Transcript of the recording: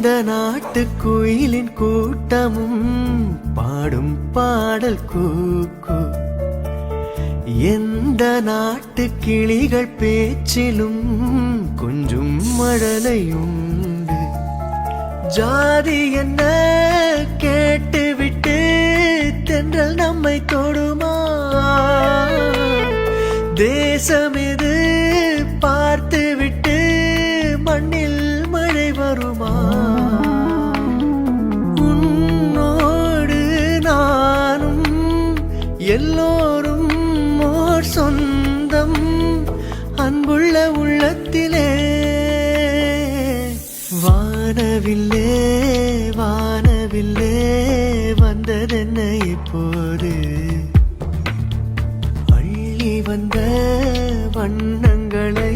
எந்த நாட்டு குயிலின் கூட்டமும் பாடும் பாடல் கூக்கு, எந்த நாட்டு கிளிகள் பேச்சிலும் கொஞ்சம் மழலையுண்டு. ஜாதி என்ன கேட்டுவிட்டு தென்றல் நம்மை தொடுமா? தேசம் எது பார்த்துவிட்டு மண்ணில் மழை வருமா? உன்னோடு நானும் எல்லோரும் ஓர் சொந்தம், அன்புள்ள உள்ளத்திலே. வானவில்லே வானவில்லே வந்ததென்ன இப்போது? அள்ளி வந்த வண்ணங்களை